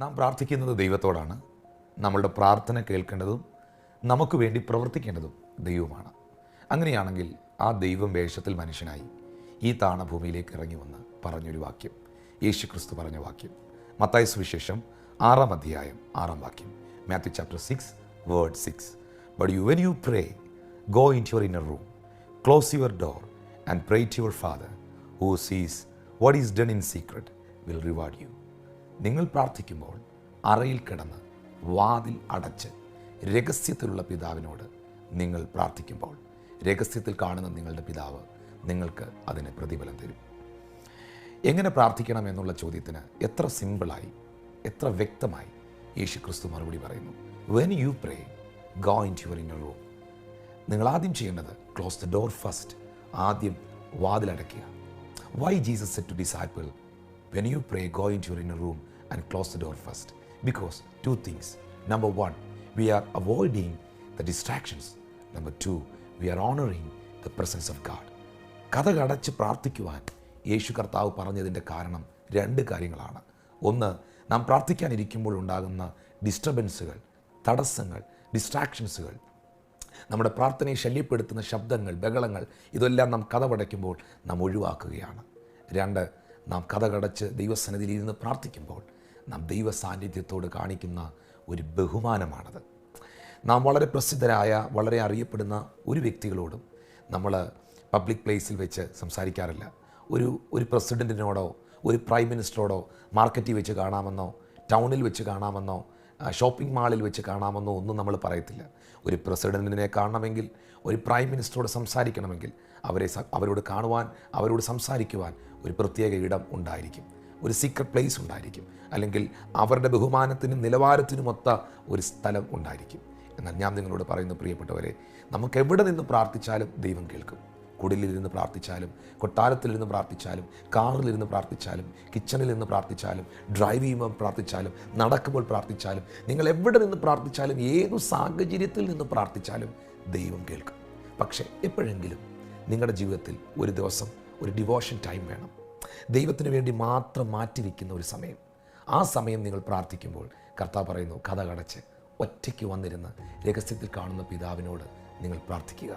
നാം പ്രാർത്ഥിക്കുന്നത് ദൈവത്തോടാണ്. നമ്മളുടെ പ്രാർത്ഥന കേൾക്കേണ്ടതും നമുക്ക് വേണ്ടി പ്രവർത്തിക്കേണ്ടതും ദൈവമാണ്. അങ്ങനെയാണെങ്കിൽ ആ ദൈവം വേഷത്തിൽ മനുഷ്യനായി ഈ താണഭൂമിയിലേക്ക് ഇറങ്ങി വന്ന് പറഞ്ഞൊരു വാക്യം, യേശു ക്രിസ്തു പറഞ്ഞ വാക്യം, മത്തായി സുവിശേഷം 6-ാം അധ്യായം 6-ാം വാക്യം, Matthew chapter 6 word 6. But when you pray, go into your inner room, close your door and pray to your Father who sees what is done in secret will reward you. നിങ്ങൾ പ്രാർത്ഥിക്കുമ്പോൾ അറയിൽ കിടന്ന് വാതിൽ അടച്ച് രഹസ്യത്തിലുള്ള പിതാവിനോട് നിങ്ങൾ പ്രാർത്ഥിക്കുമ്പോൾ രഹസ്യത്തിൽ കാണുന്ന നിങ്ങളുടെ പിതാവ് നിങ്ങൾക്ക് അതിന് പ്രതിഫലം തരും. എങ്ങനെ പ്രാർത്ഥിക്കണം എന്നുള്ള ചോദ്യത്തിന് എത്ര സിമ്പിളായി, എത്ര വ്യക്തമായി യേശു ക്രിസ്തു മറുപടി പറയുന്നു. When you pray, go into your inner room. നിങ്ങൾ ആദ്യം ചെയ്യേണ്ടത് ക്ലോസ് ദ ഡോർ ഫസ്റ്റ്. ആദ്യം വാതിലടയ്ക്കുക. Why Jesus said to disciple, when you pray, go into your inner room and close the door first? Because two things. Number one, we are avoiding the distractions. Number two, we are honoring the presence of God. കതകടച്ച് പ്രാർത്ഥിക്കുവാൻ യേശു കർത്താവ് പറഞ്ഞതിൻ്റെ കാരണം രണ്ട് കാര്യങ്ങളാണ്. ഒന്ന്, നാം പ്രാർത്ഥിക്കാനിരിക്കുമ്പോൾ ഉണ്ടാകുന്ന ഡിസ്റ്റർബൻസുകൾ, തടസ്സങ്ങൾ, ഡിസ്ട്രാക്ഷൻസുകൾ, നമ്മുടെ പ്രാർത്ഥനയെ ശല്യപ്പെടുത്തുന്ന ശബ്ദങ്ങൾ, ബഹളങ്ങൾ, ഇതെല്ലാം നാം കതകടയ്ക്കുമ്പോൾ നാം ഒഴിവാക്കുകയാണ്. രണ്ട്, നാം കതകടച്ച് ദൈവസന്നിധിയിൽ ഇരുന്ന് പ്രാർത്ഥിക്കുമ്പോൾ നാം ദൈവ സാന്നിധ്യത്തോട് കാണിക്കുന്ന ഒരു ബഹുമാനമാണത്. നാം വളരെ പ്രസിദ്ധരായ, വളരെ അറിയപ്പെടുന്ന ഒരു വ്യക്തികളോടും നമ്മൾ പബ്ലിക് പ്ലേസിൽ വെച്ച് സംസാരിക്കാറില്ല. ഒരു പ്രസിഡൻറ്റിനോടോ ഒരു പ്രൈം മിനിസ്റ്ററോടോ മാർക്കറ്റിൽ വെച്ച് കാണാമെന്നോ ടൗണിൽ വെച്ച് കാണാമെന്നോ ഷോപ്പിംഗ് മാളിൽ വെച്ച് കാണാമെന്നോ ഒന്നും നമ്മൾ പറയത്തില്ല. ഒരു പ്രസിഡൻറ്റിനെ കാണണമെങ്കിൽ, ഒരു പ്രൈം മിനിസ്റ്ററോട് സംസാരിക്കണമെങ്കിൽ അവരോട് കാണുവാൻ, അവരോട് സംസാരിക്കുവാൻ ഒരു പ്രത്യേക ഇടം ഉണ്ടായിരിക്കും, ഒരു സീക്രട്ട് പ്ലേസ് ഉണ്ടായിരിക്കും, അല്ലെങ്കിൽ അവരുടെ ബഹുമാനത്തിനും നിലവാരത്തിനുമൊത്ത ഒരു സ്ഥലം ഉണ്ടായിരിക്കും. എന്നാൽ ഞാൻ നിങ്ങളോട് പറയുന്നു പ്രിയപ്പെട്ടവരെ, നമുക്ക് എവിടെ നിന്ന് പ്രാർത്ഥിച്ചാലും ദൈവം കേൾക്കും. കുടിലിരുന്ന് പ്രാർത്ഥിച്ചാലും, കൊട്ടാരത്തിലിരുന്ന് പ്രാർത്ഥിച്ചാലും, കാറിലിരുന്ന് പ്രാർത്ഥിച്ചാലും, കിച്ചണിൽ നിന്ന് പ്രാർത്ഥിച്ചാലും, ഡ്രൈവ് ചെയ്യുമ്പോൾ പ്രാർത്ഥിച്ചാലും, നടക്കുമ്പോൾ പ്രാർത്ഥിച്ചാലും, നിങ്ങൾ എവിടെ നിന്ന് പ്രാർത്ഥിച്ചാലും, ഏതു സാഹചര്യത്തിൽ നിന്ന് പ്രാർത്ഥിച്ചാലും ദൈവം കേൾക്കും. പക്ഷേ എപ്പോഴെങ്കിലും നിങ്ങളുടെ ജീവിതത്തിൽ ഒരു ദിവസം ഒരു ഡിവോഷൻ ടൈം വേണം. ദൈവത്തിന് വേണ്ടി മാത്രം മാറ്റിവെക്കുന്ന ഒരു സമയം. ആ സമയം നിങ്ങൾ പ്രാർത്ഥിക്കുമ്പോൾ കർത്താവ് പറയുന്നു, കതകടച്ച് ഒറ്റയ്ക്ക് വന്നിരുന്ന് രഹസ്യത്തിൽ കാണുന്ന പിതാവിനോട് നിങ്ങൾ പ്രാർത്ഥിക്കുക.